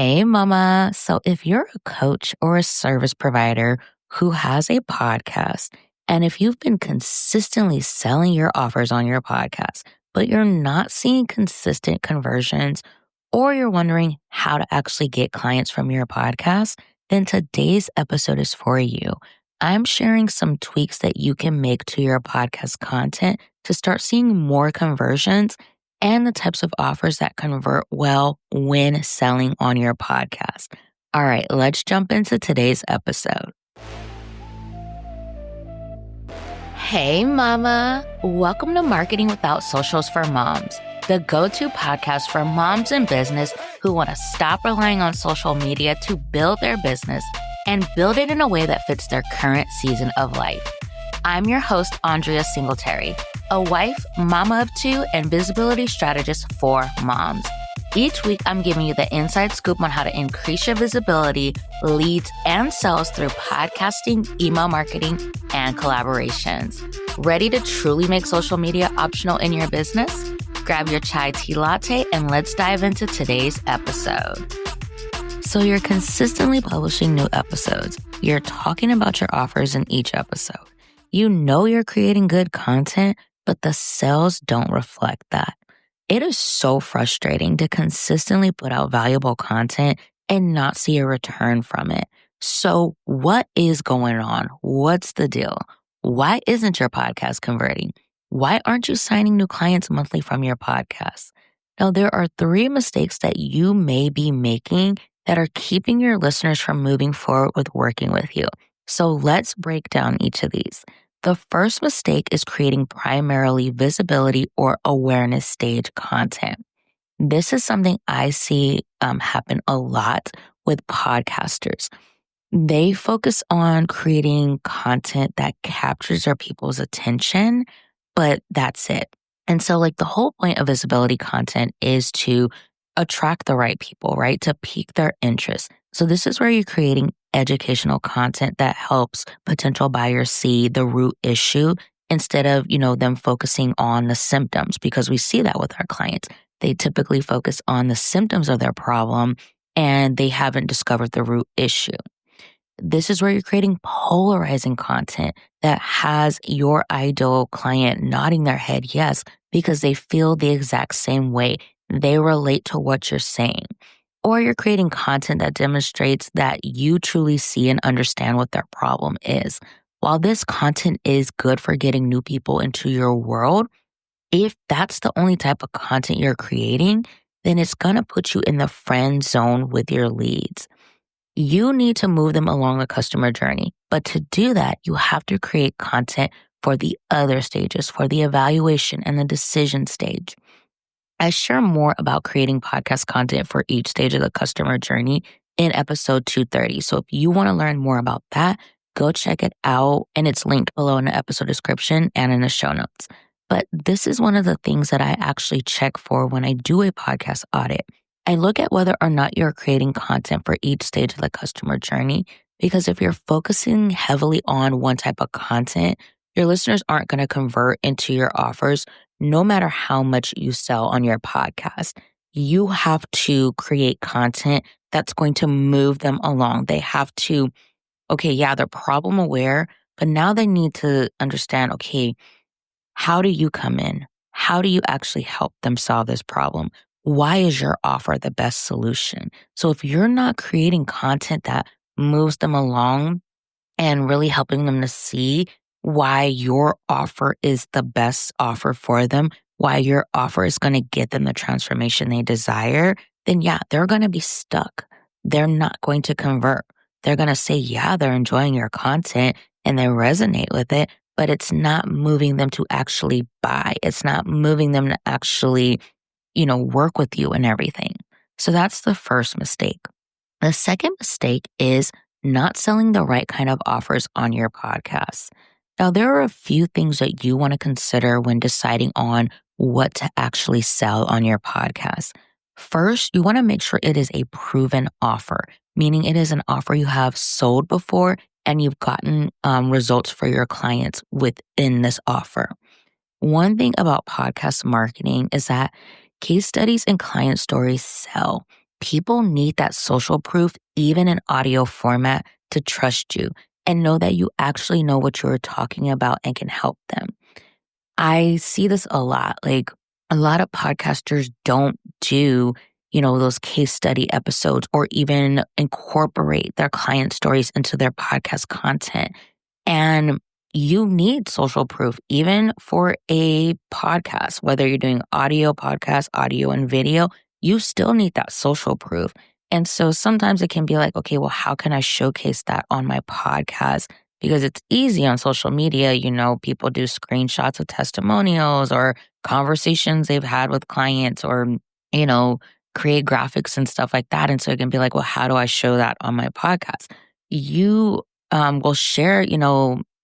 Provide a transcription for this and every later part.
Hey, mama. So, if you're a coach or a service provider who has a podcast, and if you've been consistently selling your offers on your podcast, but you're not seeing consistent conversions, or you're wondering how to actually get clients from your podcast, then today's episode is for you. I'm sharing some tweaks that you can make to your podcast content to start seeing more conversions and the types of offers that convert well when selling on your podcast. All right, let's jump into today's episode. Hey, mama. Welcome to Marketing Without Socials for Moms, the go-to podcast for moms in business who want to stop relying on social media to build their business and build it in a way that fits their current season of life. I'm your host, Andrea Singletary, a wife, mama of two, and visibility strategist for moms. Each week, I'm giving you the inside scoop on how to increase your visibility, leads, and sales through podcasting, email marketing, and collaborations. Ready to truly make social media optional in your business? Grab your chai tea latte and let's dive into today's episode. So you're consistently publishing new episodes. You're talking about your offers in each episode. You know you're creating good content, but the sales don't reflect that. It is so frustrating to consistently put out valuable content and not see a return from it. So what is going on? What's the deal? Why isn't your podcast converting? Why aren't you signing new clients monthly from your podcast? Now, there are 3 mistakes that you may be making that are keeping your listeners from moving forward with working with you. So let's break down each of these. The first mistake is creating primarily visibility or awareness stage content. This is something I see happen a lot with podcasters. They focus on creating content that captures their people's attention, but that's it. And so the whole point of visibility content is to attract the right people, right? To pique their interest. So this is where you're creating educational content that helps potential buyers see the root issue instead of, them focusing on the symptoms, because we see that with our clients. They typically focus on the symptoms of their problem and they haven't discovered the root issue. This is where you're creating polarizing content that has your ideal client nodding their head yes, because they feel the exact same way. They relate to what you're saying. Or you're creating content that demonstrates that you truly see and understand what their problem is. While this content is good for getting new people into your world, if that's the only type of content you're creating, then it's going to put you in the friend zone with your leads. You need to move them along the customer journey. But to do that, you have to create content for the other stages, for the evaluation and the decision stage. I share more about creating podcast content for each stage of the customer journey in episode 230. So if you want to learn more about that, go check it out. And it's linked below in the episode description and in the show notes. But this is one of the things that I actually check for when I do a podcast audit. I look at whether or not you're creating content for each stage of the customer journey, because if you're focusing heavily on one type of content, your listeners aren't going to convert into your offers no matter how much you sell on your podcast. You have to create content that's going to move them along. They have to, they're problem aware, but now they need to understand, how do you come in? How do you actually help them solve this problem? Why is your offer the best solution? So if you're not creating content that moves them along and really helping them to see why your offer is the best offer for them, why your offer is going to get them the transformation they desire, then they're going to be stuck. They're not going to convert. They're going to say, they're enjoying your content and they resonate with it, but it's not moving them to actually buy. It's not moving them to actually, work with you and everything. So that's the first mistake. The second mistake is not selling the right kind of offers on your podcast. Now, there are a few things that you want to consider when deciding on what to actually sell on your podcast. First, you want to make sure it is a proven offer, meaning it is an offer you have sold before and you've gotten results for your clients within this offer. One thing about podcast marketing is that case studies and client stories sell. People need that social proof, even in audio format, to trust you and know that you actually know what you're talking about and can help them. I see this a lot. Like a lot of podcasters don't do, those case study episodes or even incorporate their client stories into their podcast content. And you need social proof, even for a podcast, whether you're doing audio podcast, audio and video, you still need that social proof. And so sometimes it can be like, okay, well, how can I showcase that on my podcast? Because it's easy on social media. People do screenshots of testimonials or conversations they've had with clients or, you know, create graphics and stuff like that. And so it can be like, well, how do I show that on my podcast? You will share,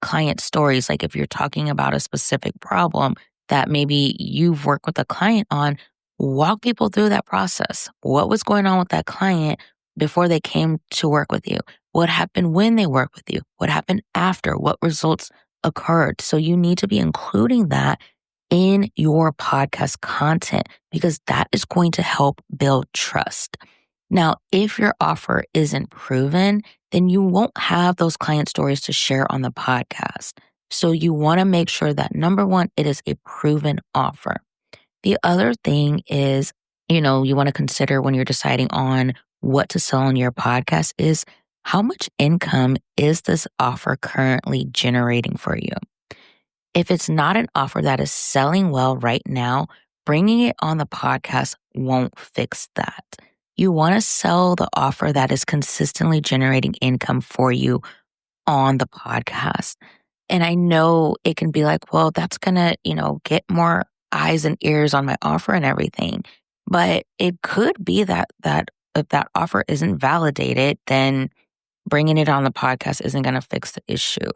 client stories. Like if you're talking about a specific problem that maybe you've worked with a client on, walk people through that process. What was going on with that client before they came to work with you? What happened when they worked with you? What happened after? What results occurred? So you need to be including that in your podcast content because that is going to help build trust. Now, if your offer isn't proven, then you won't have those client stories to share on the podcast. So you want to make sure that number one, it is a proven offer. The other thing is, you want to consider when you're deciding on what to sell on your podcast is how much income is this offer currently generating for you? If it's not an offer that is selling well right now, bringing it on the podcast won't fix that. You want to sell the offer that is consistently generating income for you on the podcast. And I know it can be like, well, that's going to, get more eyes and ears on my offer and everything. But it could be that if that offer isn't validated, then bringing it on the podcast isn't going to fix the issue.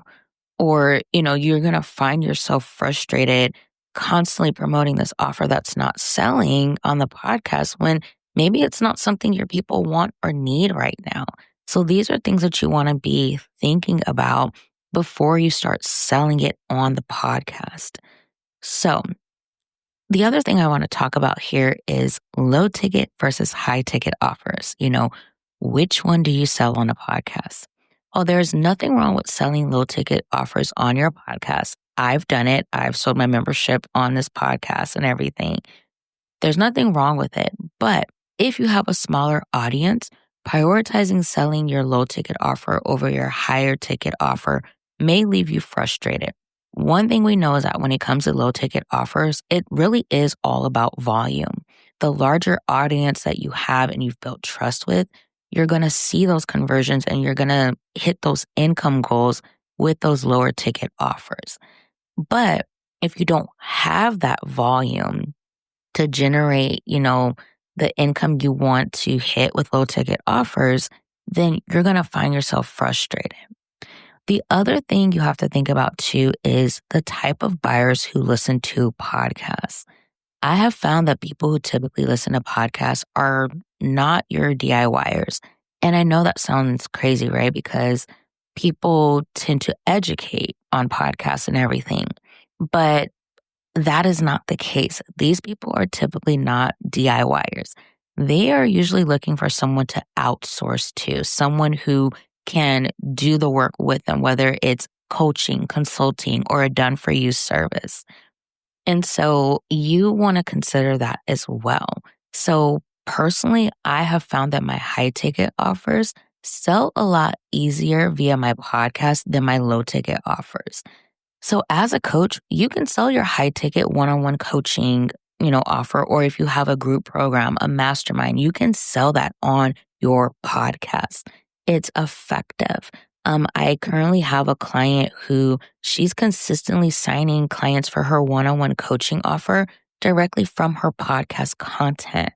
Or, you're going to find yourself frustrated constantly promoting this offer that's not selling on the podcast when maybe it's not something your people want or need right now. So these are things that you want to be thinking about before you start selling it on the podcast. So the other thing I want to talk about here is low ticket versus high ticket offers. Which one do you sell on a podcast? Well, there's nothing wrong with selling low ticket offers on your podcast. I've done it. I've sold my membership on this podcast and everything. There's nothing wrong with it. But if you have a smaller audience, prioritizing selling your low ticket offer over your higher ticket offer may leave you frustrated. One thing we know is that when it comes to low ticket offers, it really is all about volume. The larger audience that you have and you've built trust with, you're going to see those conversions and you're going to hit those income goals with those lower ticket offers. But if you don't have that volume to generate, the income you want to hit with low ticket offers, then you're going to find yourself frustrated. The other thing you have to think about too is the type of buyers who listen to podcasts. I have found that people who typically listen to podcasts are not your DIYers. And I know that sounds crazy, right? Because people tend to educate on podcasts and everything. But that is not the case. These people are typically not DIYers. They are usually looking for someone to outsource to, someone who can do the work with them, whether it's coaching, consulting, or a done-for-you service. And so you want to consider that as well. So personally, I have found that my high-ticket offers sell a lot easier via my podcast than my low-ticket offers. So as a coach, you can sell your high-ticket one-on-one coaching, offer, or if you have a group program, a mastermind, you can sell that on your podcast. It's effective. I currently have a client who she's consistently signing clients for her one-on-one coaching offer directly from her podcast content.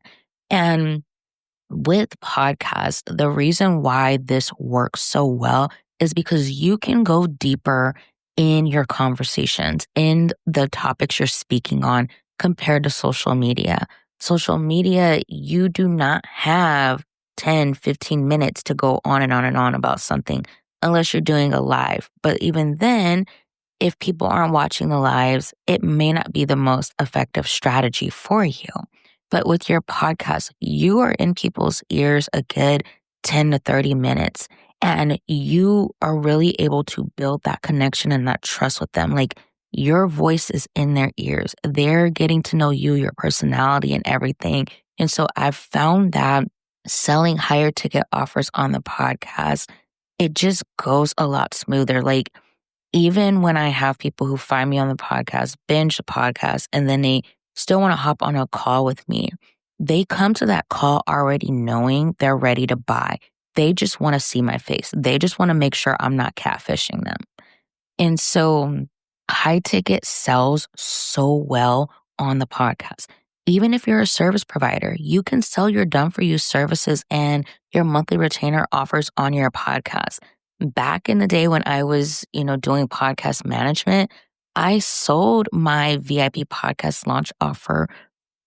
And with podcasts, the reason why this works so well is because you can go deeper in your conversations, in the topics you're speaking on compared to social media. Social media, you do not have 10, 15 minutes to go on and on and on about something unless you're doing a live. But even then, if people aren't watching the lives, it may not be the most effective strategy for you. But with your podcast, you are in people's ears a good 10 to 30 minutes, and you are really able to build that connection and that trust with them. Like your voice is in their ears. They're getting to know you, your personality, and everything. And so I've found that selling higher ticket offers on the podcast, it just goes a lot smoother. Like, even when I have people who find me on the podcast, binge the podcast, and then they still want to hop on a call with me, they come to that call already knowing they're ready to buy. They just want to see my face. They just want to make sure I'm not catfishing them. And so high ticket sells so well on the podcast. Even if you're a service provider, you can sell your done for you services and your monthly retainer offers on your podcast. Back in the day when I was, doing podcast management, I sold my VIP podcast launch offer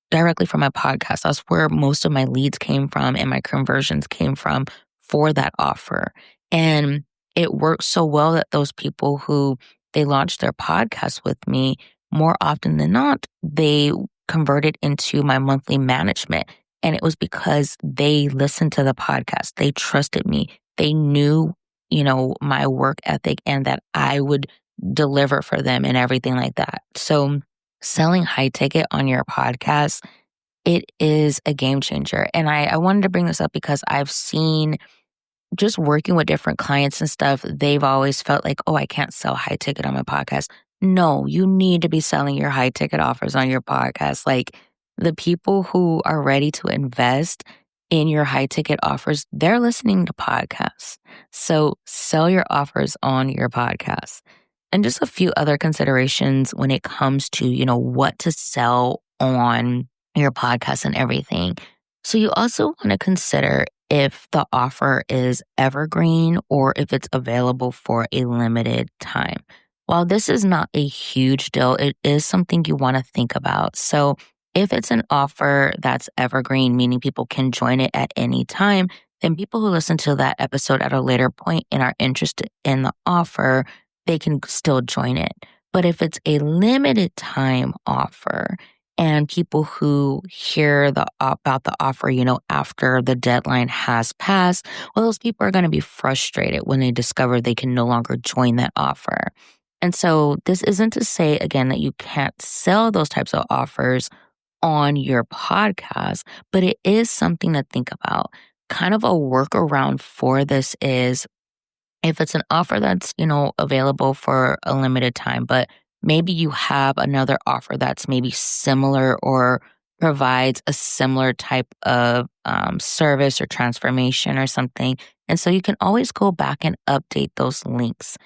directly from my podcast. That's where most of my leads came from and my conversions came from for that offer. And it worked so well that those people who they launched their podcast with me, more often than not, they converted into my monthly management. And it was because they listened to the podcast. They trusted me. They knew, my work ethic and that I would deliver for them and everything like that. So selling high ticket on your podcast, it is a game changer. And I wanted to bring this up because I've seen just working with different clients and stuff, they've always felt like, oh, I can't sell high ticket on my podcast. No, you need to be selling your high ticket offers on your podcast. Like the people who are ready to invest in your high ticket offers, they're listening to podcasts. So sell your offers on your podcast. And just a few other considerations when it comes to, what to sell on your podcast and everything. So you also want to consider if the offer is evergreen or if it's available for a limited time. While this is not a huge deal, it is something you want to think about. So if it's an offer that's evergreen, meaning people can join it at any time, then people who listen to that episode at a later point and are interested in the offer, they can still join it. But if it's a limited time offer, and people who hear about the offer, after the deadline has passed, well, those people are going to be frustrated when they discover they can no longer join that offer. And so this isn't to say, again, that you can't sell those types of offers on your podcast, but it is something to think about. Kind of a workaround for this is if it's an offer that's, available for a limited time, but maybe you have another offer that's maybe similar or provides a similar type of service or transformation or something. And so you can always go back and update those links.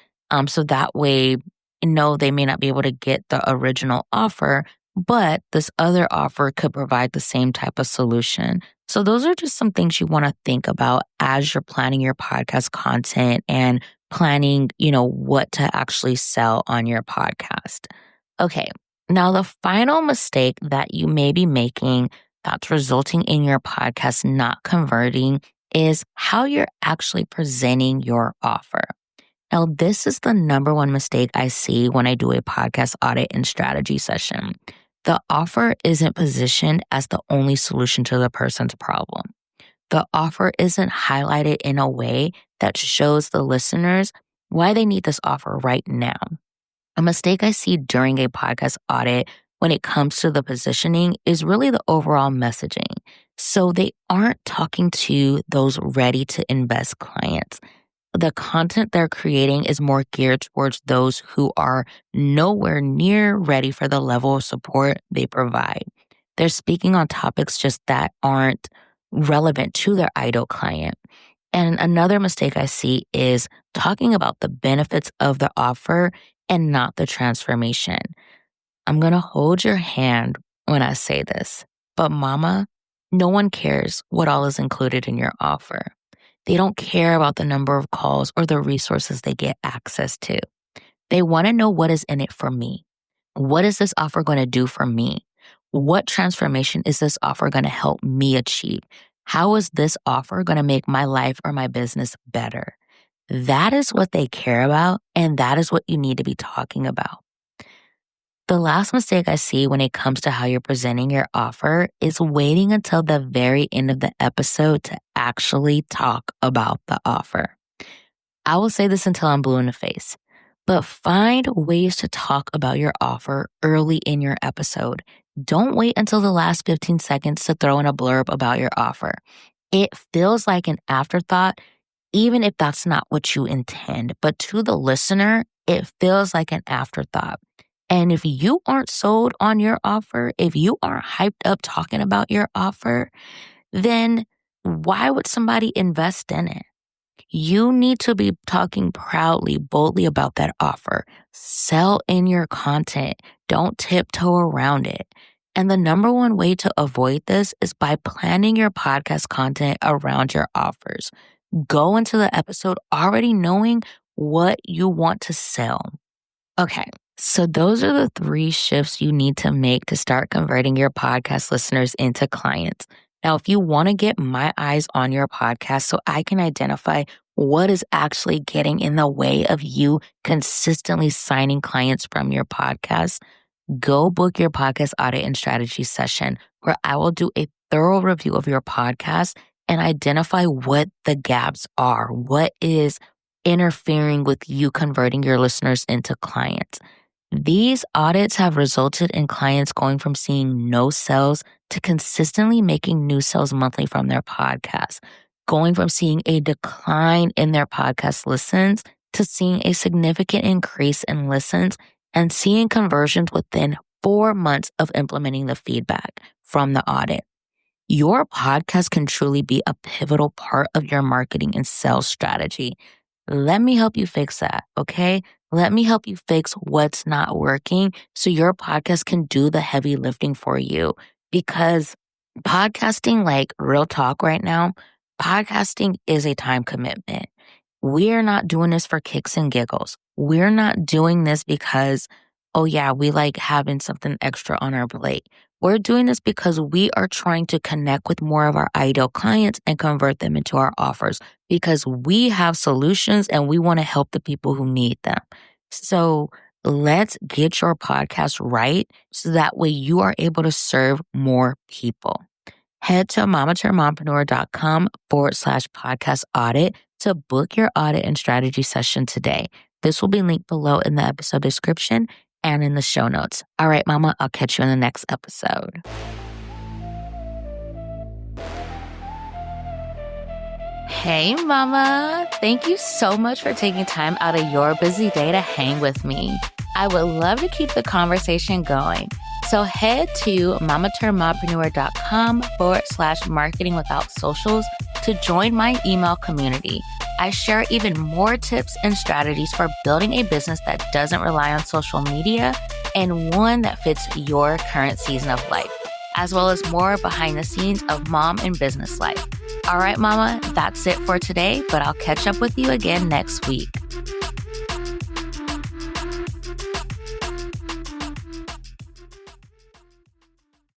So that way, they may not be able to get the original offer, but this other offer could provide the same type of solution. So those are just some things you want to think about as you're planning your podcast content and planning, what to actually sell on your podcast. Okay. Now, the final mistake that you may be making that's resulting in your podcast not converting is how you're actually presenting your offer. Now, this is the number one mistake I see when I do a podcast audit and strategy session. The offer isn't positioned as the only solution to the person's problem. The offer isn't highlighted in a way that shows the listeners why they need this offer right now. A mistake I see during a podcast audit when it comes to the positioning is really the overall messaging. So they aren't talking to those ready to invest clients. The content they're creating is more geared towards those who are nowhere near ready for the level of support they provide. They're speaking on topics just that aren't relevant to their ideal client. And another mistake I see is talking about the benefits of the offer and not the transformation. I'm going to hold your hand when I say this, but mama, no one cares what all is included in your offer. They don't care about the number of calls or the resources they get access to. They want to know what is in it for me. What is this offer going to do for me? What transformation is this offer going to help me achieve? How is this offer going to make my life or my business better? That is what they care about, and that is what you need to be talking about. The last mistake I see when it comes to how you're presenting your offer is waiting until the very end of the episode to actually talk about the offer. I will say this until I'm blue in the face, but find ways to talk about your offer early in your episode. Don't wait until the last 15 seconds to throw in a blurb about your offer. It feels like an afterthought, even if that's not what you intend, but to the listener, it feels like an afterthought. And if you aren't sold on your offer, if you aren't hyped up talking about your offer, then why would somebody invest in it? You need to be talking proudly, boldly about that offer. Sell in your content. Don't tiptoe around it. And the number one way to avoid this is by planning your podcast content around your offers. Go into the episode already knowing what you want to sell. Okay, so those are the 3 shifts you need to make to start converting your podcast listeners into clients. Now, if you want to get my eyes on your podcast so I can identify what is actually getting in the way of you consistently signing clients from your podcast, go book your podcast audit and strategy session where I will do a thorough review of your podcast and identify what the gaps are, what is interfering with you converting your listeners into clients. These audits have resulted in clients going from seeing no sales to consistently making new sales monthly from their podcast, going from seeing a decline in their podcast listens to seeing a significant increase in listens and seeing conversions within 4 months of implementing the feedback from the audit. Your podcast can truly be a pivotal part of your marketing and sales strategy. Let me help you fix that, okay? Let me help you fix what's not working so your podcast can do the heavy lifting for you. Because podcasting, like real talk right now, podcasting is a time commitment. We're not doing this for kicks and giggles. We're not doing this because, oh yeah, we like having something extra on our plate. We're doing this because we are trying to connect with more of our ideal clients and convert them into our offers because we have solutions and we want to help the people who need them. So let's get your podcast right so that way you are able to serve more people. Head to mamaturnedmompreneur.com/podcast audit to book your audit and strategy session today. This will be linked below in the episode description and in the show notes. All right, Mama, I'll catch you in the next episode. Hey, Mama. Thank you so much for taking time out of your busy day to hang with me. I would love to keep the conversation going. So head to mamaturnedmompreneur.com/marketing without socials to join my email community. I share even more tips and strategies for building a business that doesn't rely on social media and one that fits your current season of life, as well as more behind the scenes of mom and business life. All right, Mama, that's it for today, but I'll catch up with you again next week.